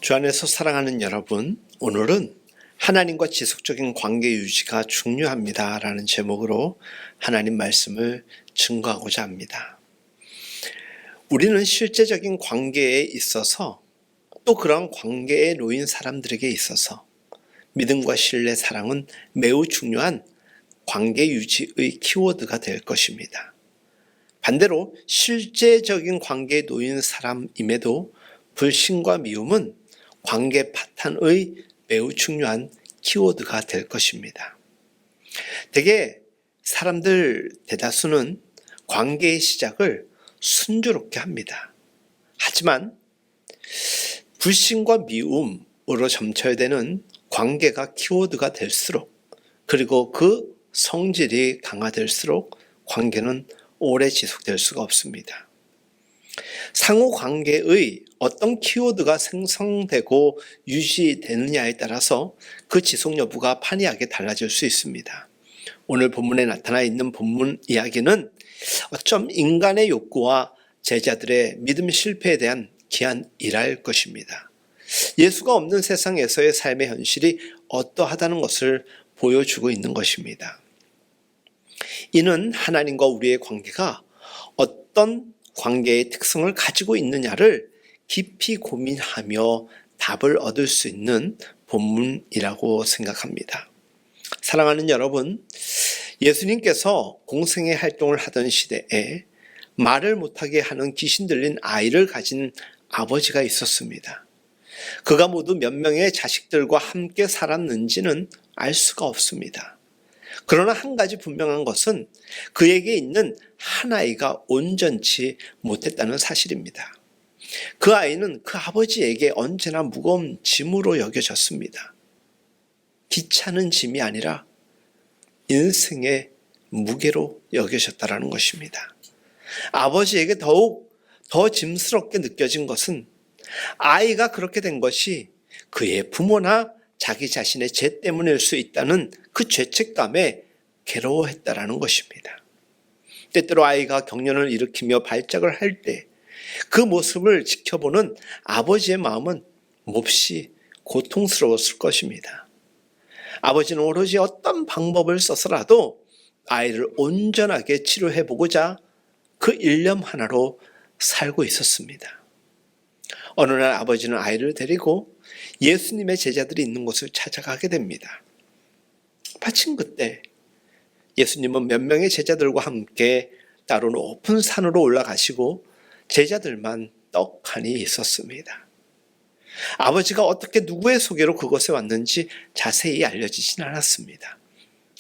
주 안에서 사랑하는 여러분, 오늘은 하나님과 지속적인 관계 유지가 중요합니다 라는 제목으로 하나님 말씀을 증거하고자 합니다. 우리는 실제적인 관계에 있어서 또 그런 관계에 놓인 사람들에게 있어서 믿음과 신뢰, 사랑은 매우 중요한 관계 유지의 키워드가 될 것입니다. 반대로 실제적인 관계에 놓인 사람임에도 불신과 미움은 관계 파탄의 매우 중요한 키워드가 될 것입니다. 대개 사람들 대다수는 관계의 시작을 순조롭게 합니다. 하지만 불신과 미움으로 점철되는 관계가 키워드가 될수록, 그리고 그 성질이 강화될수록 관계는 오래 지속될 수가 없습니다. 상호 관계의 어떤 키워드가 생성되고 유지되느냐에 따라서 그 지속 여부가 판이하게 달라질 수 있습니다. 오늘 본문에 나타나 있는 본문 이야기는 어쩜 인간의 욕구와 제자들의 믿음 실패에 대한 귀한 일화일 것입니다. 예수가 없는 세상에서의 삶의 현실이 어떠하다는 것을 보여주고 있는 것입니다. 이는 하나님과 우리의 관계가 어떤 관계의 특성을 가지고 있느냐를 깊이 고민하며 답을 얻을 수 있는 본문이라고 생각합니다. 사랑하는 여러분, 예수님께서 공생의 활동을 하던 시대에 말을 못하게 하는 귀신 들린 아이를 가진 아버지가 있었습니다. 그가 모두 몇 명의 자식들과 함께 살았는지는 알 수가 없습니다. 그러나 한 가지 분명한 것은 그에게 있는 한 아이가 온전치 못했다는 사실입니다. 그 아이는 그 아버지에게 언제나 무거운 짐으로 여겨졌습니다. 귀찮은 짐이 아니라 인생의 무게로 여겨졌다는 것입니다. 아버지에게 더욱 더 짐스럽게 느껴진 것은 아이가 그렇게 된 것이 그의 부모나 자기 자신의 죄 때문일 수 있다는 그 죄책감에 괴로워했다라는 것입니다. 때때로 아이가 경련을 일으키며 발작을 할 때 그 모습을 지켜보는 아버지의 마음은 몹시 고통스러웠을 것입니다. 아버지는 오로지 어떤 방법을 써서라도 아이를 온전하게 치료해보고자 그 일념 하나로 살고 있었습니다. 어느 날 아버지는 아이를 데리고 예수님의 제자들이 있는 곳을 찾아가게 됩니다. 마침 그때 예수님은 몇 명의 제자들과 함께 따로 높은 산으로 올라가시고 제자들만 떡하니 있었습니다. 아버지가 어떻게 누구의 소개로 그곳에 왔는지 자세히 알려지진 않았습니다.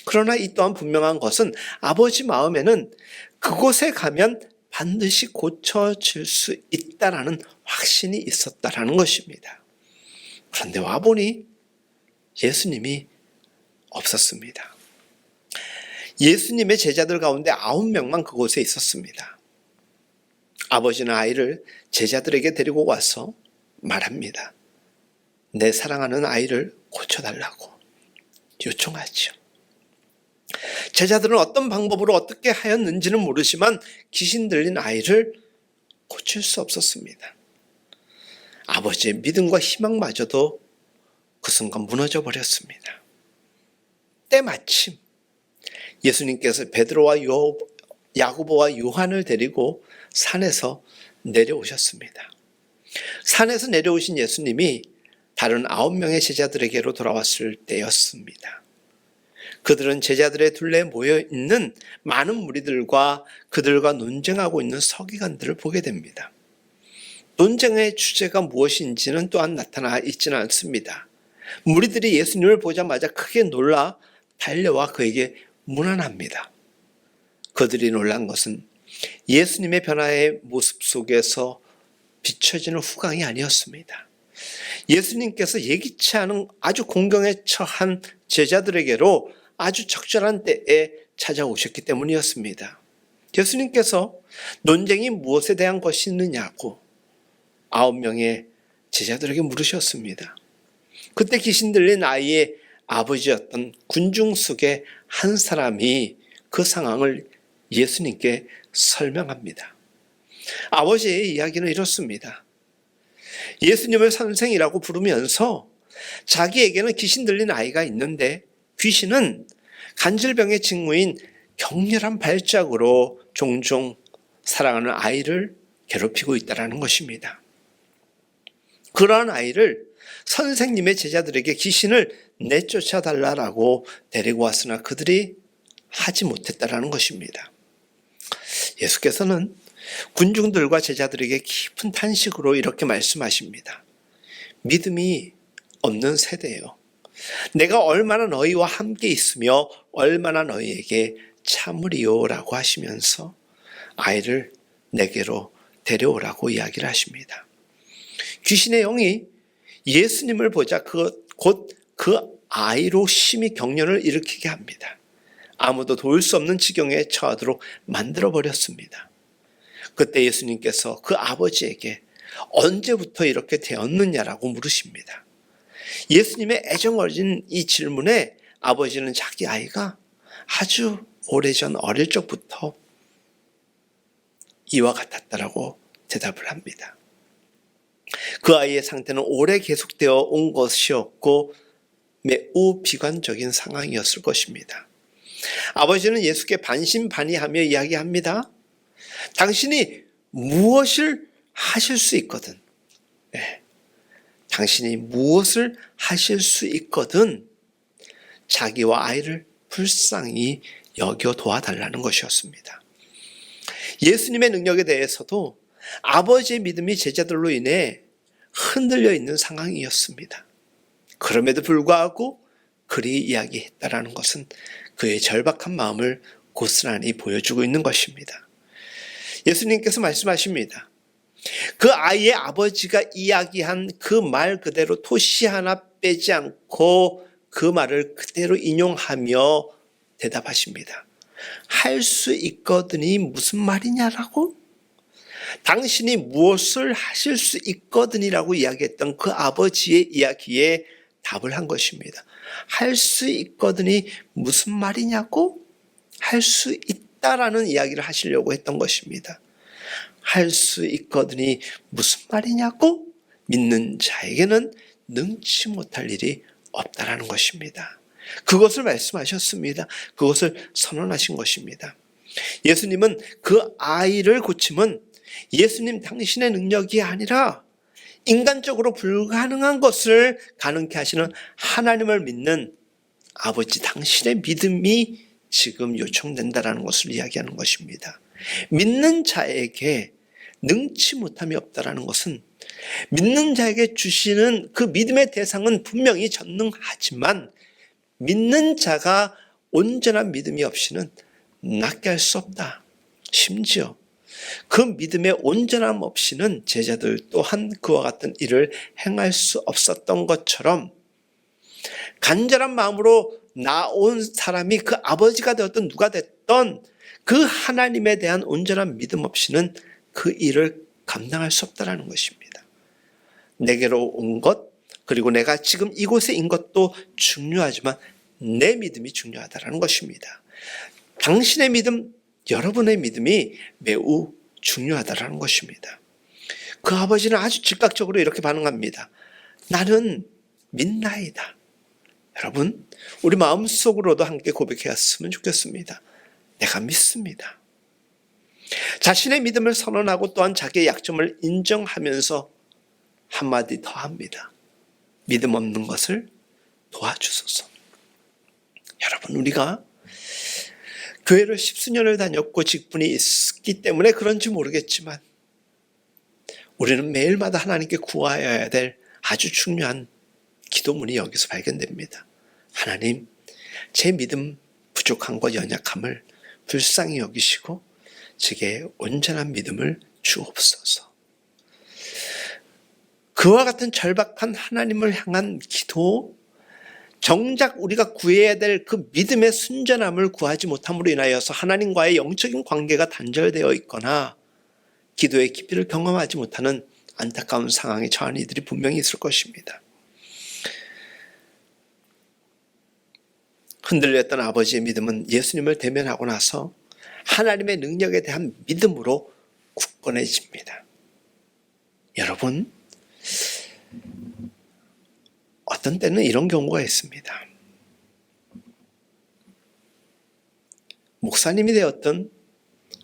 그러나 이 또한 분명한 것은 아버지 마음에는 그곳에 가면 반드시 고쳐질 수 있다라는 확신이 있었다라는 것입니다. 그런데 와보니 예수님이 없었습니다. 예수님의 제자들 가운데 9명만 그곳에 있었습니다. 아버지는 아이를 제자들에게 데리고 와서 말합니다. 내 사랑하는 아이를 고쳐달라고 요청하죠. 제자들은 어떤 방법으로 어떻게 하였는지는 모르지만 귀신 들린 아이를 고칠 수 없었습니다. 아버지의 믿음과 희망마저도 그 순간 무너져 버렸습니다. 때마침 예수님께서 베드로와 야고보와 요한을 데리고 산에서 내려오셨습니다. 산에서 내려오신 예수님이 다른 9명의 제자들에게로 돌아왔을 때였습니다. 그들은 제자들의 둘레에 모여있는 많은 무리들과 그들과 논쟁하고 있는 서기관들을 보게 됩니다. 논쟁의 주제가 무엇인지는 또한 나타나 있지는 않습니다. 무리들이 예수님을 보자마자 크게 놀라 달려와 그에게 문안합니다. 그들이 놀란 것은 예수님의 변화의 모습 속에서 비춰지는 후광이 아니었습니다. 예수님께서 예기치 않은 아주 공경에 처한 제자들에게로 아주 적절한 때에 찾아오셨기 때문이었습니다. 예수님께서 논쟁이 무엇에 대한 것이 있느냐고 9명의 제자들에게 물으셨습니다. 그때 귀신 들린 아이의 아버지였던 군중 속의 한 사람이 그 상황을 예수님께 설명합니다. 아버지의 이야기는 이렇습니다. 예수님을 선생이라고 부르면서 자기에게는 귀신 들린 아이가 있는데 귀신은 간질병의 징후인 격렬한 발작으로 종종 사랑하는 아이를 괴롭히고 있다는 것입니다. 그러한 아이를 선생님의 제자들에게 귀신을 내쫓아 달라고 데리고 왔으나 그들이 하지 못했다는 것입니다. 예수께서는 군중들과 제자들에게 깊은 탄식으로 이렇게 말씀하십니다. 믿음이 없는 세대예요. 내가 얼마나 너희와 함께 있으며 얼마나 너희에게 참으리요라고 하시면서 아이를 내게로 데려오라고 이야기를 하십니다. 귀신의 영이 예수님을 보자 곧 그 아이로 심히 경련을 일으키게 합니다. 아무도 도울 수 없는 지경에 처하도록 만들어버렸습니다. 그때 예수님께서 그 아버지에게 언제부터 이렇게 되었느냐라고 물으십니다. 예수님의 애정어린 이 질문에 아버지는 자기 아이가 아주 오래전 어릴 적부터 이와 같았다라고 대답을 합니다. 그 아이의 상태는 오래 계속되어 온 것이었고 매우 비관적인 상황이었을 것입니다. 아버지는 예수께 반신반의하며 이야기합니다. 당신이 무엇을 하실 수 있거든. 네. 당신이 무엇을 하실 수 있거든 자기와 아이를 불쌍히 여겨 도와달라는 것이었습니다. 예수님의 능력에 대해서도 아버지의 믿음이 제자들로 인해 흔들려 있는 상황이었습니다. 그럼에도 불구하고 그리 이야기했다라는 것은 그의 절박한 마음을 고스란히 보여주고 있는 것입니다. 예수님께서 말씀하십니다. 그 아이의 아버지가 이야기한 그 말 그대로 토시 하나 빼지 않고 그 말을 그대로 인용하며 대답하십니다. 할 수 있거든이 무슨 말이냐라고? 당신이 무엇을 하실 수 있거든이라고 이야기했던 그 아버지의 이야기에 답을 한 것입니다. 할 수 있거든이 무슨 말이냐고? 할 수 있다라는 이야기를 하시려고 했던 것입니다. 할 수 있거든이 무슨 말이냐고? 믿는 자에게는 능치 못할 일이 없다라는 것입니다. 그것을 말씀하셨습니다. 그것을 선언하신 것입니다. 예수님은 그 아이를 고침은 예수님 당신의 능력이 아니라 인간적으로 불가능한 것을 가능케 하시는 하나님을 믿는 아버지 당신의 믿음이 지금 요청된다라는 것을 이야기하는 것입니다. 믿는 자에게 능치 못함이 없다라는 것은 믿는 자에게 주시는 그 믿음의 대상은 분명히 전능하지만 믿는 자가 온전한 믿음이 없이는 낫게 할 수 없다. 심지어 그 믿음의 온전함 없이는 제자들 또한 그와 같은 일을 행할 수 없었던 것처럼 간절한 마음으로 나온 사람이 그 아버지가 되었던 누가 됐던 그 하나님에 대한 온전한 믿음 없이는 그 일을 감당할 수 없다는 것입니다. 내게로 온 것 그리고 내가 지금 이곳에 인 것도 중요하지만 내 믿음이 중요하다는 것입니다. 당신의 믿음, 여러분의 믿음이 매우 중요하다는 것입니다. 그 아버지는 아주 즉각적으로 이렇게 반응합니다. 나는 믿나이다. 여러분, 우리 마음속으로도 함께 고백했으면 좋겠습니다. 내가 믿습니다. 자신의 믿음을 선언하고 또한 자기의 약점을 인정하면서 한마디 더 합니다. 믿음 없는 것을 도와주소서. 여러분, 우리가 교회를 10수년을 다녔고 직분이 있기 때문에 그런지 모르겠지만 우리는 매일마다 하나님께 구하여야 될 아주 중요한 기도문이 여기서 발견됩니다. 하나님, 제 믿음 부족한 것 연약함을 불쌍히 여기시고 제게 온전한 믿음을 주옵소서. 그와 같은 절박한 하나님을 향한 기도, 정작 우리가 구해야 될 그 믿음의 순전함을 구하지 못함으로 인하여서 하나님과의 영적인 관계가 단절되어 있거나 기도의 깊이를 경험하지 못하는 안타까운 상황에 처한 이들이 분명히 있을 것입니다. 흔들렸던 아버지의 믿음은 예수님을 대면하고 나서 하나님의 능력에 대한 믿음으로 굳건해집니다. 여러분, 어떤 때는 이런 경우가 있습니다. 목사님이 되었던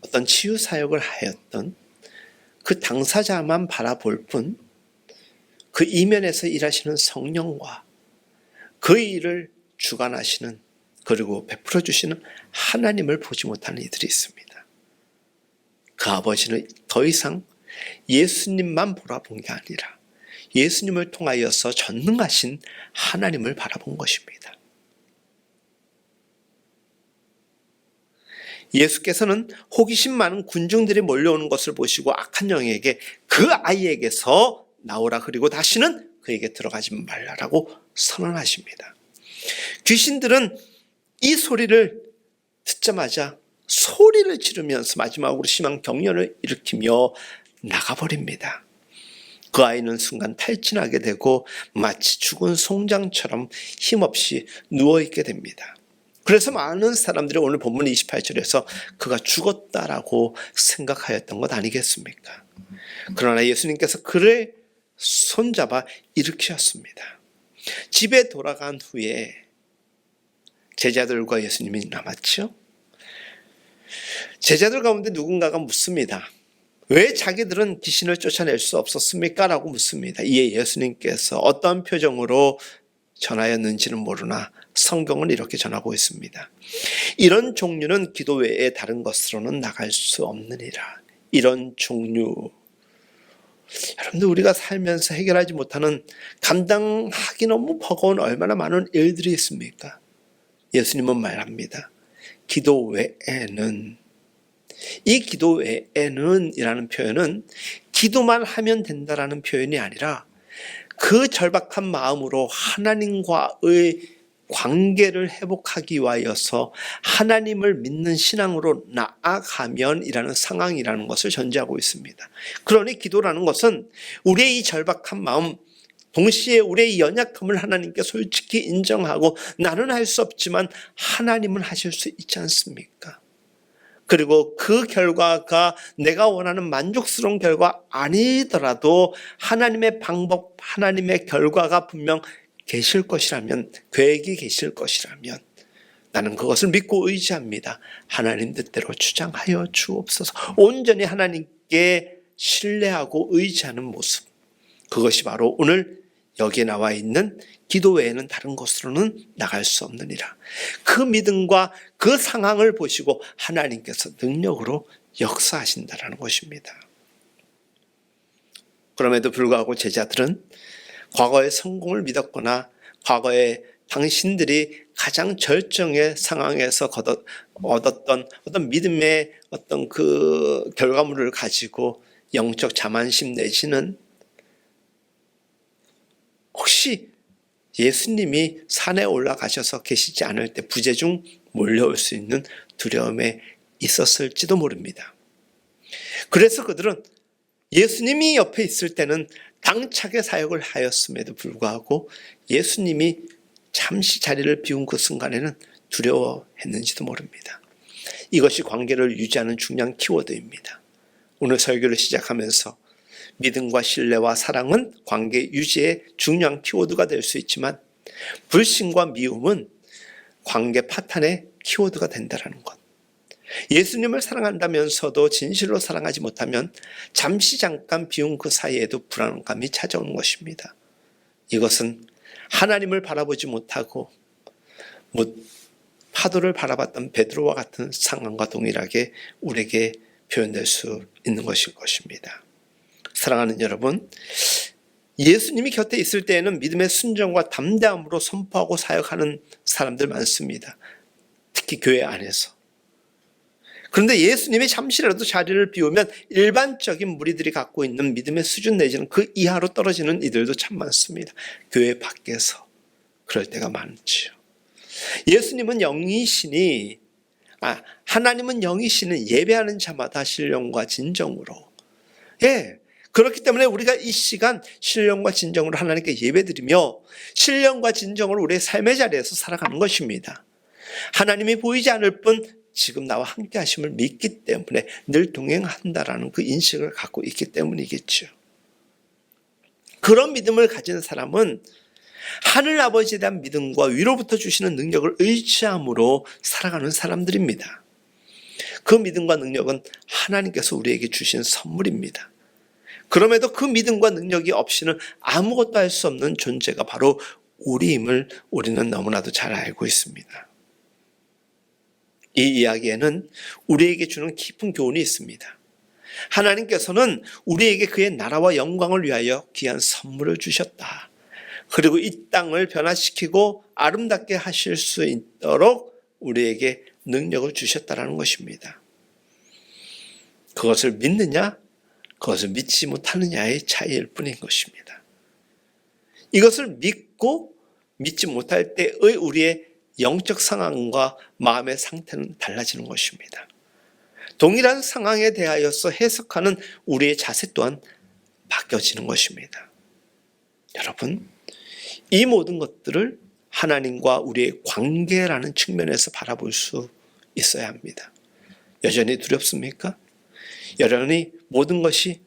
어떤 치유 사역을 하였던 그 당사자만 바라볼 뿐 그 이면에서 일하시는 성령과 그 일을 주관하시는 그리고 베풀어 주시는 하나님을 보지 못하는 이들이 있습니다. 그 아버지는 더 이상 예수님만 바라본 게 아니라 예수님을 통하여서 전능하신 하나님을 바라본 것입니다. 예수께서는 호기심 많은 군중들이 몰려오는 것을 보시고 악한 영에게 그 아이에게서 나오라, 그리고 다시는 그에게 들어가지 말라라고 선언하십니다. 귀신들은 이 소리를 듣자마자 소리를 지르면서 마지막으로 심한 경련을 일으키며 나가버립니다. 그 아이는 순간 탈진하게 되고 마치 죽은 송장처럼 힘없이 누워있게 됩니다. 그래서 많은 사람들이 오늘 본문 28절에서 그가 죽었다라고 생각하였던 것 아니겠습니까? 그러나 예수님께서 그를 손잡아 일으키셨습니다. 집에 돌아간 후에 제자들과 예수님이 남았죠. 제자들 가운데 누군가가 묻습니다. 왜 자기들은 귀신을 쫓아낼 수 없었습니까? 라고 묻습니다. 이에 예수님께서 어떠한 표정으로 전하였는지는 모르나 성경은 이렇게 전하고 있습니다. 이런 종류는 기도 외에 다른 것으로는 나갈 수 없느니라. 이런 종류, 여러분들 우리가 살면서 해결하지 못하는, 감당하기 너무 버거운 얼마나 많은 일들이 있습니까? 예수님은 말합니다. 기도 외에는, 이 기도 외에는 이라는 표현은 기도만 하면 된다라는 표현이 아니라 그 절박한 마음으로 하나님과의 관계를 회복하기 위하여서 하나님을 믿는 신앙으로 나아가면이라는 상황이라는 것을 전제하고 있습니다. 그러니 기도라는 것은 우리의 이 절박한 마음, 동시에 우리의 연약함을 하나님께 솔직히 인정하고 나는 할 수 없지만 하나님은 하실 수 있지 않습니까? 그리고 그 결과가 내가 원하는 만족스러운 결과 아니더라도 하나님의 방법, 하나님의 결과가 분명 계실 것이라면, 계획이 계실 것이라면 나는 그것을 믿고 의지합니다. 하나님 뜻대로 주장하여 주옵소서. 온전히 하나님께 신뢰하고 의지하는 모습, 그것이 바로 오늘 여기에 나와 있는 기도 외에는 다른 곳으로는 나갈 수 없느니라. 그 믿음과 그 상황을 보시고 하나님께서 능력으로 역사하신다는 것입니다. 그럼에도 불구하고 제자들은 과거의 성공을 믿었거나 과거에 당신들이 가장 절정의 상황에서 얻었던 어떤 믿음의 어떤 그 결과물을 가지고 영적 자만심 내지는 혹시 예수님이 산에 올라가셔서 계시지 않을 때 부재중 몰려올 수 있는 두려움에 있었을지도 모릅니다. 그래서 그들은 예수님이 옆에 있을 때는 당차게 사역을 하였음에도 불구하고 예수님이 잠시 자리를 비운 그 순간에는 두려워했는지도 모릅니다. 이것이 관계를 유지하는 중요한 키워드입니다. 오늘 설교를 시작하면서 믿음과 신뢰와 사랑은 관계 유지의 중요한 키워드가 될 수 있지만 불신과 미움은 관계 파탄의 키워드가 된다는 것. 예수님을 사랑한다면서도 진실로 사랑하지 못하면 잠깐 비운 그 사이에도 불안감이 찾아오는 것입니다. 이것은 하나님을 바라보지 못하고 파도를 바라봤던 베드로와 같은 상황과 동일하게 우리에게 표현될 수 있는 것일 것입니다. 사랑하는 여러분, 예수님이 곁에 있을 때에는 믿음의 순종과 담대함으로 선포하고 사역하는 사람들 많습니다. 특히 교회 안에서. 그런데 예수님이 잠시라도 자리를 비우면 일반적인 무리들이 갖고 있는 믿음의 수준 내지는 그 이하로 떨어지는 이들도 참 많습니다. 교회 밖에서 그럴 때가 많지요. 예수님은 영이시니, 하나님은 영이시는 예배하는 자마다 신령과 진정으로, 그렇기 때문에 우리가 이 시간 신령과 진정으로 하나님께 예배드리며 신령과 진정으로 우리의 삶의 자리에서 살아가는 것입니다. 하나님이 보이지 않을 뿐 지금 나와 함께 하심을 믿기 때문에 늘 동행한다라는 그 인식을 갖고 있기 때문이겠죠. 그런 믿음을 가진 사람은 하늘 아버지에 대한 믿음과 위로부터 주시는 능력을 의지함으로 살아가는 사람들입니다. 그 믿음과 능력은 하나님께서 우리에게 주신 선물입니다. 그럼에도 그 믿음과 능력이 없이는 아무것도 할 수 없는 존재가 바로 우리임을 우리는 너무나도 잘 알고 있습니다. 이 이야기에는 우리에게 주는 깊은 교훈이 있습니다. 하나님께서는 우리에게 그의 나라와 영광을 위하여 귀한 선물을 주셨다. 그리고 이 땅을 변화시키고 아름답게 하실 수 있도록 우리에게 능력을 주셨다는 것입니다. 그것을 믿느냐, 그것을 믿지 못하느냐의 차이일 뿐인 것입니다. 이것을 믿고 믿지 못할 때의 우리의 영적 상황과 마음의 상태는 달라지는 것입니다. 동일한 상황에 대하여서 해석하는 우리의 자세 또한 바뀌어지는 것입니다. 여러분, 이 모든 것들을 하나님과 우리의 관계라는 측면에서 바라볼 수 있어야 합니다. 여전히 두렵습니까? 여전히 모든 것이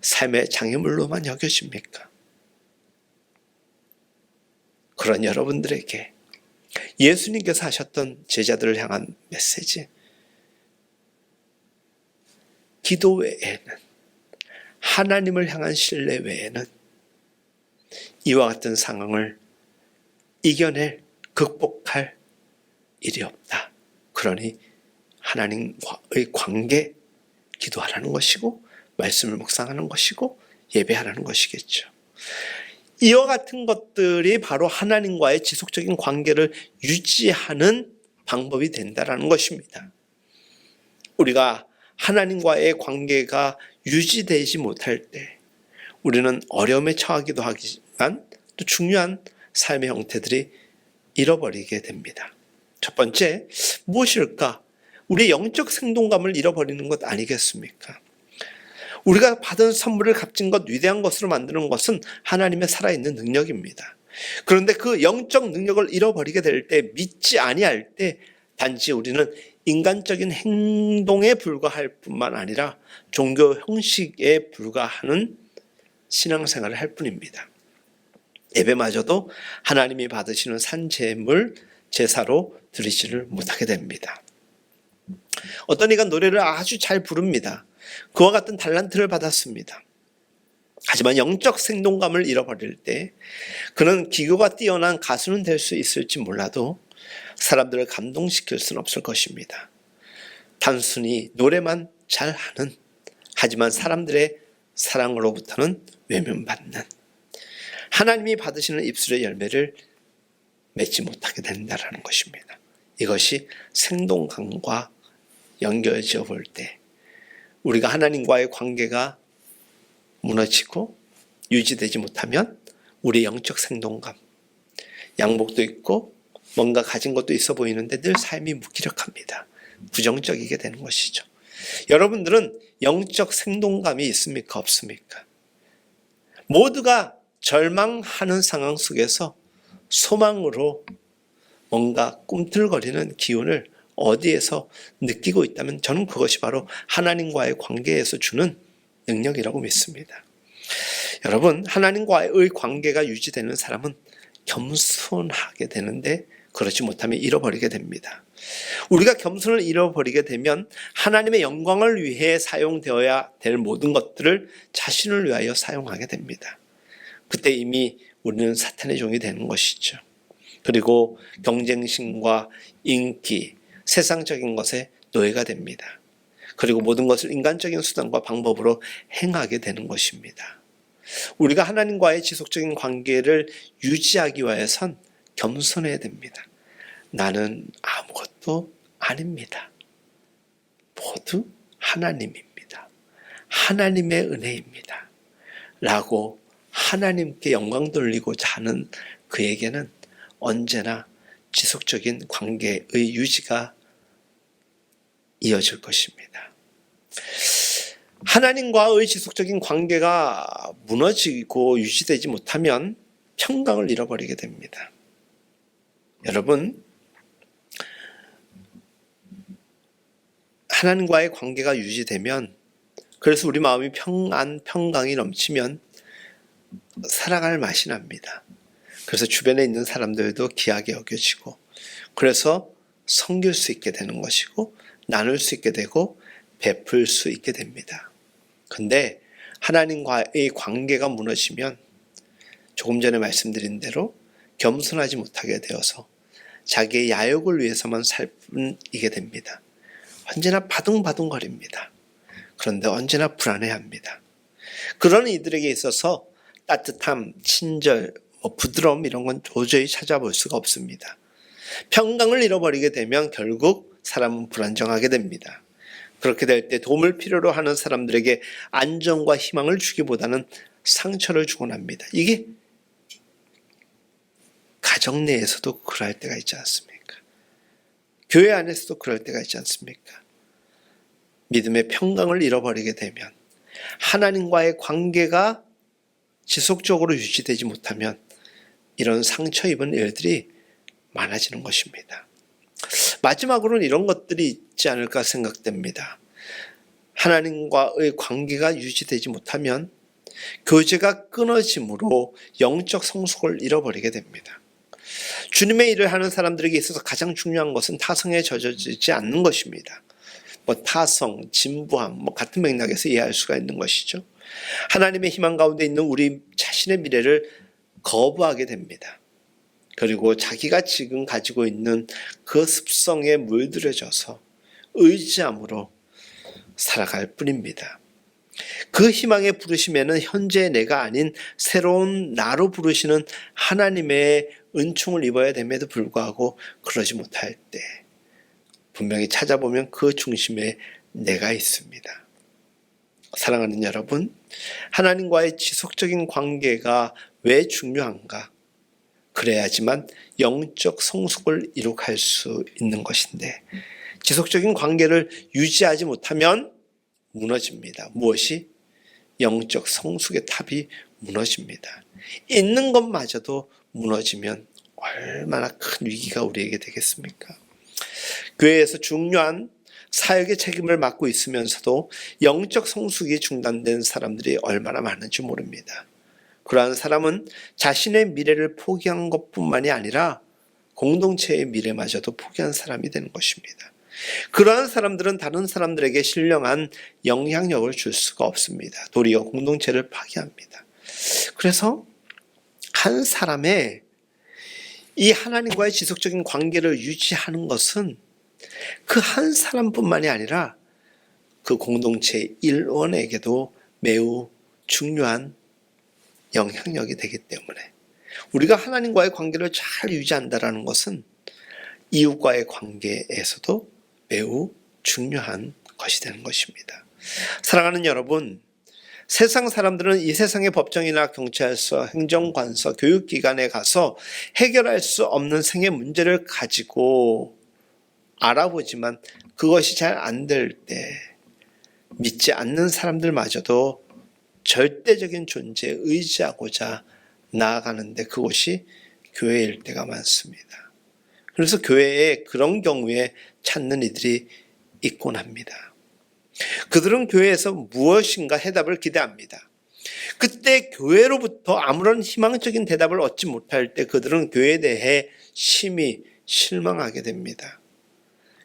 삶의 장애물로만 여겨집니까? 그런 여러분들에게 예수님께서 하셨던 제자들을 향한 메시지, 기도 외에는, 하나님을 향한 신뢰 외에는 이와 같은 상황을 이겨낼, 극복할 일이 없다. 그러니 하나님과의 관계, 기도하라는 것이고 말씀을 묵상하는 것이고 예배하라는 것이겠죠. 이와 같은 것들이 바로 하나님과의 지속적인 관계를 유지하는 방법이 된다는 것입니다. 우리가 하나님과의 관계가 유지되지 못할 때 우리는 어려움에 처하기도 하지만 또 중요한 삶의 형태들이 잃어버리게 됩니다. 첫 번째, 무엇일까? 우리의 영적 생동감을 잃어버리는 것 아니겠습니까? 우리가 받은 선물을 값진 것, 위대한 것으로 만드는 것은 하나님의 살아있는 능력입니다. 그런데 그 영적 능력을 잃어버리게 될 때, 믿지 아니할 때 단지 우리는 인간적인 행동에 불과할 뿐만 아니라 종교 형식에 불과하는 신앙생활을 할 뿐입니다. 예배마저도 하나님이 받으시는 산제물, 제사로 드리지를 못하게 됩니다. 어떤 이가 노래를 아주 잘 부릅니다. 그와 같은 달란트를 받았습니다. 하지만 영적 생동감을 잃어버릴 때 그는 기교가 뛰어난 가수는 될 수 있을지 몰라도 사람들을 감동시킬 수는 없을 것입니다. 단순히 노래만 잘하는, 하지만 사람들의 사랑으로부터는 외면받는, 하나님이 받으시는 입술의 열매를 맺지 못하게 된다는 것입니다. 이것이 생동감과 연결지어 볼 때 우리가 하나님과의 관계가 무너지고 유지되지 못하면 우리의 영적 생동감, 양복도 있고 뭔가 가진 것도 있어 보이는데 늘 삶이 무기력합니다. 부정적이게 되는 것이죠. 여러분들은 영적 생동감이 있습니까? 없습니까? 모두가 절망하는 상황 속에서 소망으로 뭔가 꿈틀거리는 기운을 어디에서 느끼고 있다면 저는 그것이 바로 하나님과의 관계에서 주는 능력이라고 믿습니다. 여러분, 하나님과의 관계가 유지되는 사람은 겸손하게 되는데 그렇지 못하면 잃어버리게 됩니다. 우리가 겸손을 잃어버리게 되면 하나님의 영광을 위해 사용되어야 될 모든 것들을 자신을 위하여 사용하게 됩니다. 그때 이미 우리는 사탄의 종이 되는 것이죠. 그리고 경쟁심과 인기, 세상적인 것에 노예가 됩니다. 그리고 모든 것을 인간적인 수단과 방법으로 행하게 되는 것입니다. 우리가 하나님과의 지속적인 관계를 유지하기 위해선 겸손해야 됩니다. 나는 아무것도 아닙니다. 모두 하나님입니다. 하나님의 은혜입니다. 라고 하나님께 영광 돌리고자 하는 그에게는 언제나 지속적인 관계의 유지가 이어질 것입니다. 하나님과의 지속적인 관계가 무너지고 유지되지 못하면 평강을 잃어버리게 됩니다. 여러분, 하나님과의 관계가 유지되면, 그래서 우리 마음이 평안이 넘치면 살아갈 맛이 납니다. 그래서 주변에 있는 사람들도 귀하게 여겨지고, 그래서 섬길 수 있게 되는 것이고, 나눌 수 있게 되고, 베풀 수 있게 됩니다. 근데 하나님과의 관계가 무너지면 조금 전에 말씀드린 대로 겸손하지 못하게 되어서 자기의 야욕을 위해서만 살게 됩니다. 언제나 바둥바둥거립니다. 그런데 언제나 불안해합니다. 그런 이들에게 있어서 따뜻함, 친절, 부드러움 이런 건 도저히 찾아볼 수가 없습니다. 평강을 잃어버리게 되면 결국 사람은 불안정하게 됩니다. 그렇게 될 때 도움을 필요로 하는 사람들에게 안정과 희망을 주기보다는 상처를 주곤 합니다. 이게 가정 내에서도 그럴 때가 있지 않습니까? 교회 안에서도 그럴 때가 있지 않습니까? 믿음의 평강을 잃어버리게 되면, 하나님과의 관계가 지속적으로 유지되지 못하면 이런 상처 입은 일들이 많아지는 것입니다. 마지막으로는 이런 것들이 있지 않을까 생각됩니다. 하나님과의 관계가 유지되지 못하면 교제가 끊어짐으로 영적 성숙을 잃어버리게 됩니다. 주님의 일을 하는 사람들에게 있어서 가장 중요한 것은 타성에 젖어지지 않는 것입니다. 타성, 진부함 같은 맥락에서 이해할 수가 있는 것이죠. 하나님의 희망 가운데 있는 우리 자신의 미래를 거부하게 됩니다. 그리고 자기가 지금 가지고 있는 그 습성에 물들여져서 의지함으로 살아갈 뿐입니다. 그 희망의 부르심에는 현재의 내가 아닌 새로운 나로 부르시는 하나님의 은총을 입어야 됨에도 불구하고 그러지 못할 때 분명히 찾아보면 그 중심에 내가 있습니다. 사랑하는 여러분, 하나님과의 지속적인 관계가 왜 중요한가? 그래야지만 영적 성숙을 이룩할 수 있는 것인데, 지속적인 관계를 유지하지 못하면 무너집니다. 무엇이? 영적 성숙의 탑이 무너집니다. 있는 것마저도 무너지면 얼마나 큰 위기가 우리에게 되겠습니까? 교회에서 중요한 사역의 책임을 맡고 있으면서도 영적 성숙이 중단된 사람들이 얼마나 많은지 모릅니다. 그러한 사람은 자신의 미래를 포기한 것뿐만이 아니라 공동체의 미래마저도 포기한 사람이 되는 것입니다. 그러한 사람들은 다른 사람들에게 신령한 영향력을 줄 수가 없습니다. 도리어 공동체를 파괴합니다. 그래서 한 사람의 이 하나님과의 지속적인 관계를 유지하는 것은 그 한 사람뿐만이 아니라 그 공동체 일원에게도 매우 중요한 영향력이 되기 때문에 우리가 하나님과의 관계를 잘 유지한다는 것은 이웃과의 관계에서도 매우 중요한 것이 되는 것입니다. 사랑하는 여러분, 세상 사람들은 이 세상의 법정이나 경찰서, 행정관서, 교육기관에 가서 해결할 수 없는 생의 문제를 가지고 알아보지만 그것이 잘 안 될 때 믿지 않는 사람들마저도 절대적인 존재에 의지하고자 나아가는데 그것이 교회일 때가 많습니다. 그래서 교회에 그런 경우에 찾는 이들이 있곤 합니다. 그들은 교회에서 무엇인가 해답을 기대합니다. 그때 교회로부터 아무런 희망적인 대답을 얻지 못할 때 그들은 교회에 대해 심히 실망하게 됩니다.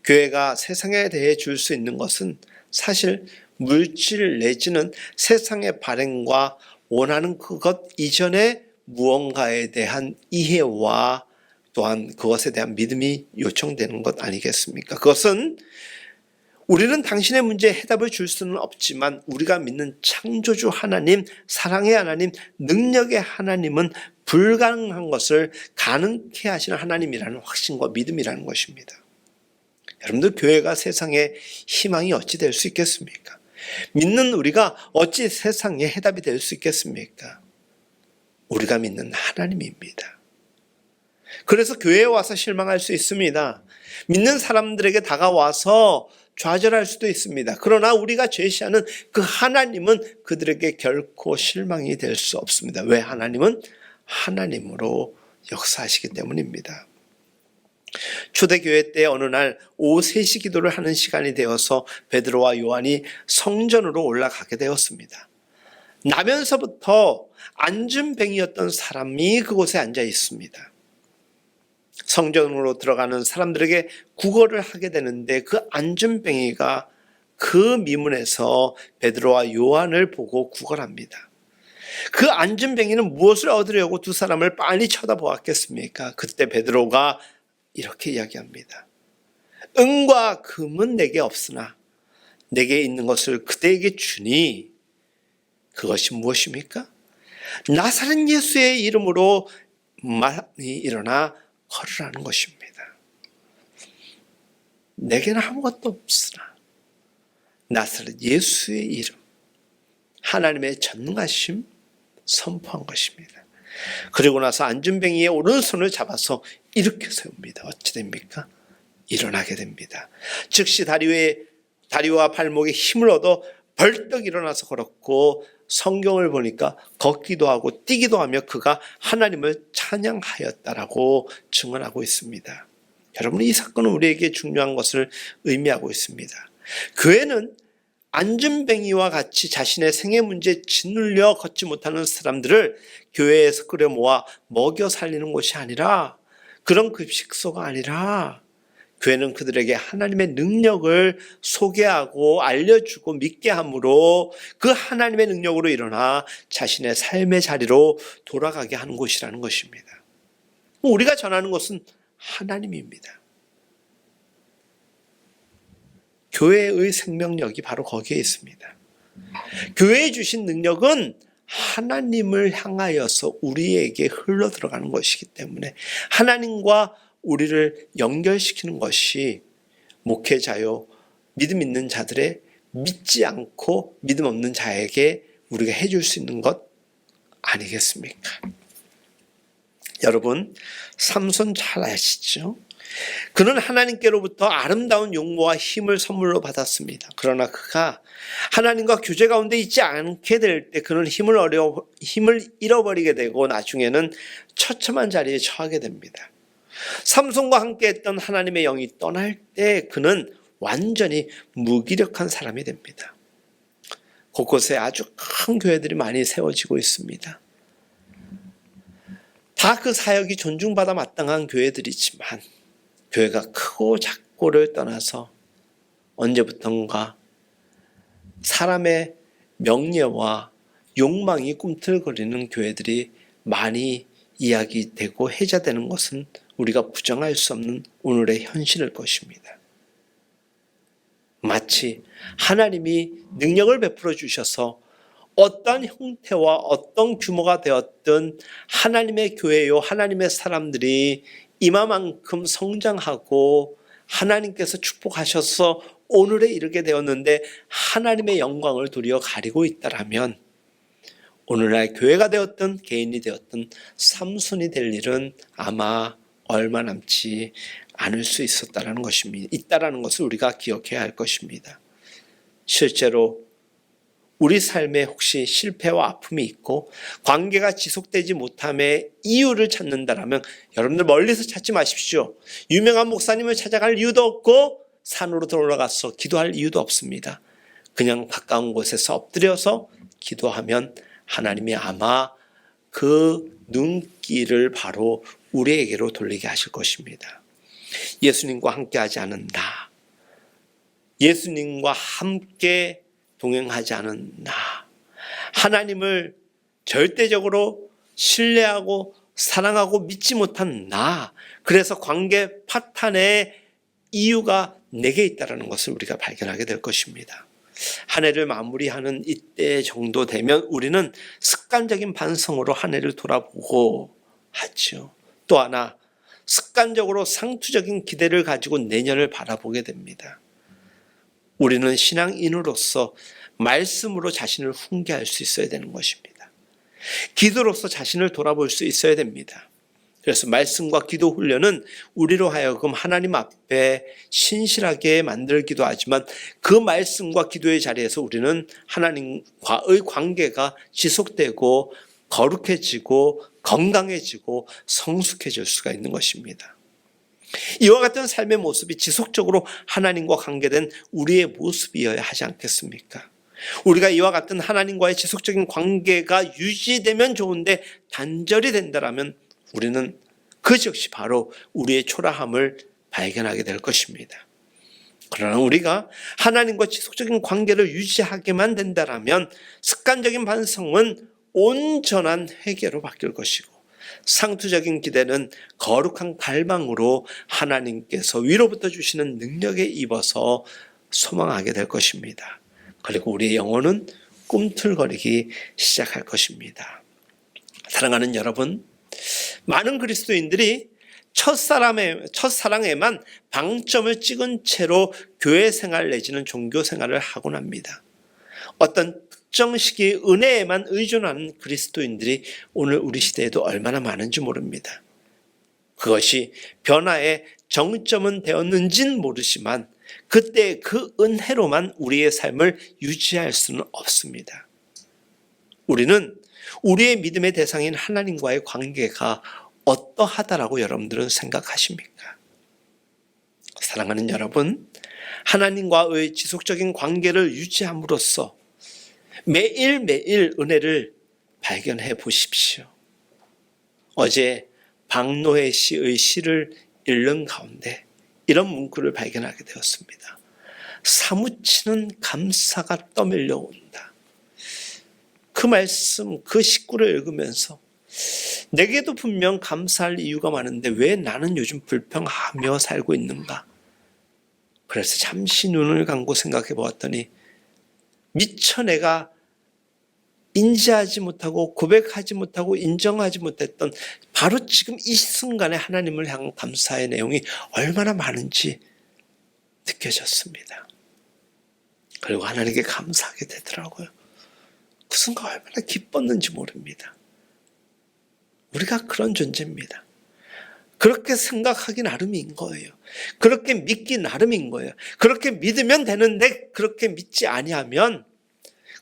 교회가 세상에 대해 줄 수 있는 것은 사실 물질 내지는 세상의 발행과 원하는 그것 이전에 무언가에 대한 이해와 또한 그것에 대한 믿음이 요청되는 것 아니겠습니까? 그것은 우리는 당신의 문제에 해답을 줄 수는 없지만 우리가 믿는 창조주 하나님, 사랑의 하나님, 능력의 하나님은 불가능한 것을 가능케 하시는 하나님이라는 확신과 믿음이라는 것입니다. 여러분들, 교회가 세상의 희망이 어찌 될 수 있겠습니까? 믿는 우리가 어찌 세상의 해답이 될 수 있겠습니까? 우리가 믿는 하나님입니다. 그래서 교회에 와서 실망할 수 있습니다. 믿는 사람들에게 다가와서 좌절할 수도 있습니다. 그러나 우리가 제시하는 그 하나님은 그들에게 결코 실망이 될 수 없습니다. 왜? 하나님은 하나님으로 역사하시기 때문입니다. 초대교회 때 어느 날 오후 3시 기도를 하는 시간이 되어서 베드로와 요한이 성전으로 올라가게 되었습니다. 나면서부터 안진뱅이였던 사람이 그곳에 앉아 있습니다. 성전으로 들어가는 사람들에게 구걸을 하게 되는데 그 안진뱅이가 그 미문에서 베드로와 요한을 보고 구걸합니다. 그 안진뱅이는 무엇을 얻으려고 두 사람을 빤히 쳐다보았겠습니까? 그때 베드로가 이렇게 이야기합니다. 은과 금은 내게 없으나 내게 있는 것을 그대에게 주니 그것이 무엇입니까? 나사렛 예수의 이름으로 많이 일어나 걸으라는 것입니다. 내게는 아무것도 없으나 나사렛 예수의 이름, 하나님의 전능하심 선포한 것입니다. 그리고 나서 안진뱅이의 오른손을 잡아서 이렇게 세웁니다. 어찌 됩니까? 일어나게 됩니다. 즉시 다리와 발목에 힘을 얻어 벌떡 일어나서 걸었고 성경을 보니까 걷기도 하고 뛰기도 하며 그가 하나님을 찬양하였다라고 증언하고 있습니다. 여러분, 이 사건은 우리에게 중요한 것을 의미하고 있습니다. 교회는 안진뱅이와 같이 자신의 생애 문제에 짓눌려 걷지 못하는 사람들을 교회에서 끌어 모아 먹여 살리는 곳이 아니라, 그런 급식소가 아니라, 교회는 그들에게 하나님의 능력을 소개하고 알려주고 믿게 함으로 그 하나님의 능력으로 일어나 자신의 삶의 자리로 돌아가게 하는 곳이라는 것입니다. 우리가 전하는 것은 하나님입니다. 교회의 생명력이 바로 거기에 있습니다. 교회에 주신 능력은 하나님을 향하여서 우리에게 흘러 들어가는 것이기 때문에 하나님과 우리를 연결시키는 것이 목회자요, 믿음 있는 자들의 믿지 않고 믿음 없는 자에게 우리가 해줄 수 있는 것 아니겠습니까? 여러분, 삼손 잘 아시죠? 그는 하나님께로부터 아름다운 용모와 힘을 선물로 받았습니다. 그러나 그가 하나님과 교제 가운데 있지 않게 될 때 그는 힘을 잃어버리게 되고 나중에는 처참한 자리에 처하게 됩니다. 삼손과 함께 했던 하나님의 영이 떠날 때 그는 완전히 무기력한 사람이 됩니다. 곳곳에 아주 큰 교회들이 많이 세워지고 있습니다. 다 그 사역이 존중받아 마땅한 교회들이지만 교회가 크고 작고를 떠나서 언제부턴가 사람의 명예와 욕망이 꿈틀거리는 교회들이 많이 이야기되고 회자되는 것은 우리가 부정할 수 없는 오늘의 현실일 것입니다. 마치 하나님이 능력을 베풀어 주셔서 어떤 형태와 어떤 규모가 되었든 하나님의 교회요, 하나님의 사람들이 이마만큼 성장하고 하나님께서 축복하셔서 오늘에 이르게 되었는데 하나님의 영광을 도리어 가리고 있다라면 오늘날 교회가 되었든 개인이 되었든 삼손이 될 일은 아마 얼마 남지 않을 수 있었다라는 것입니다. 있다라는 것을 우리가 기억해야 할 것입니다. 실제로 우리 삶에 혹시 실패와 아픔이 있고 관계가 지속되지 못함의 이유를 찾는다라면 여러분들 멀리서 찾지 마십시오. 유명한 목사님을 찾아갈 이유도 없고 산으로 들어가서 기도할 이유도 없습니다. 그냥 가까운 곳에서 엎드려서 기도하면 하나님이 아마 그 눈길을 바로 우리에게로 돌리게 하실 것입니다. 예수님과 함께 하지 않은 나, 예수님과 함께 동행하지 않은 나, 하나님을 절대적으로 신뢰하고 사랑하고 믿지 못한 나, 그래서 관계 파탄의 이유가 내게 있다는 것을 우리가 발견하게 될 것입니다. 한 해를 마무리하는 이때 정도 되면 우리는 습관적인 반성으로 한 해를 돌아보고 하죠. 또 하나, 습관적으로 상투적인 기대를 가지고 내년을 바라보게 됩니다. 우리는 신앙인으로서 말씀으로 자신을 훈계할 수 있어야 되는 것입니다. 기도로서 자신을 돌아볼 수 있어야 됩니다. 그래서 말씀과 기도 훈련은 우리로 하여금 하나님 앞에 신실하게 만들기도 하지만 그 말씀과 기도의 자리에서 우리는 하나님과의 관계가 지속되고 거룩해지고 건강해지고 성숙해질 수가 있는 것입니다. 이와 같은 삶의 모습이 지속적으로 하나님과 관계된 우리의 모습이어야 하지 않겠습니까? 우리가 이와 같은 하나님과의 지속적인 관계가 유지되면 좋은데 단절이 된다면 우리는 그것이 바로 우리의 초라함을 발견하게 될 것입니다. 그러나 우리가 하나님과 지속적인 관계를 유지하게만 된다면 습관적인 반성은 온전한 회개로 바뀔 것이고 상투적인 기대는 거룩한 갈망으로 하나님께서 위로부터 주시는 능력에 입어서 소망하게 될 것입니다. 그리고 우리의 영혼은 꿈틀거리기 시작할 것입니다. 사랑하는 여러분, 많은 그리스도인들이 첫사랑에만 방점을 찍은 채로 교회 생활 내지는 종교 생활을 하곤 합니다. 어떤 특정 시기의 은혜에만 의존하는 그리스도인들이 오늘 우리 시대에도 얼마나 많은지 모릅니다. 그것이 변화의 정점은 되었는지는 모르지만 그때 그 은혜로만 우리의 삶을 유지할 수는 없습니다. 우리는 우리의 믿음의 대상인 하나님과의 관계가 어떠하다라고 여러분들은 생각하십니까? 사랑하는 여러분, 하나님과의 지속적인 관계를 유지함으로써 매일매일 은혜를 발견해 보십시오. 어제 박노해 씨의 시를 읽는 가운데 이런 문구를 발견하게 되었습니다. 사무치는 감사가 떠밀려온다. 그 말씀, 그 식구를 읽으면서 내게도 분명 감사할 이유가 많은데 왜 나는 요즘 불평하며 살고 있는가? 그래서 잠시 눈을 감고 생각해 보았더니 미처 내가 인지하지 못하고 고백하지 못하고 인정하지 못했던 바로 지금 이 순간에 하나님을 향한 감사의 내용이 얼마나 많은지 느껴졌습니다. 그리고 하나님께 감사하게 되더라고요. 그 순간 얼마나 기뻤는지 모릅니다. 우리가 그런 존재입니다. 그렇게 생각하기 나름인 거예요. 그렇게 믿기 나름인 거예요. 그렇게 믿으면 되는데 그렇게 믿지 아니하면,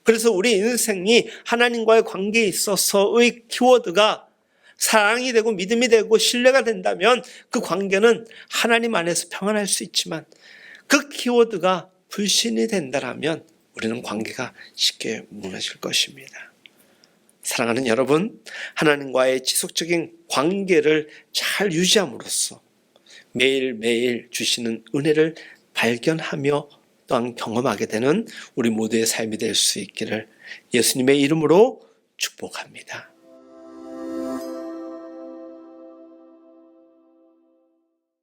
그래서 우리 인생이 하나님과의 관계에 있어서의 키워드가 사랑이 되고 믿음이 되고 신뢰가 된다면 그 관계는 하나님 안에서 평안할 수 있지만 그 키워드가 불신이 된다면 우리는 관계가 쉽게 무너질 것입니다. 사랑하는 여러분, 하나님과의 지속적인 관계를 잘 유지함으로써 매일매일 주시는 은혜를 발견하며 또한 경험하게 되는 우리 모두의 삶이 될 수 있기를 예수님의 이름으로 축복합니다.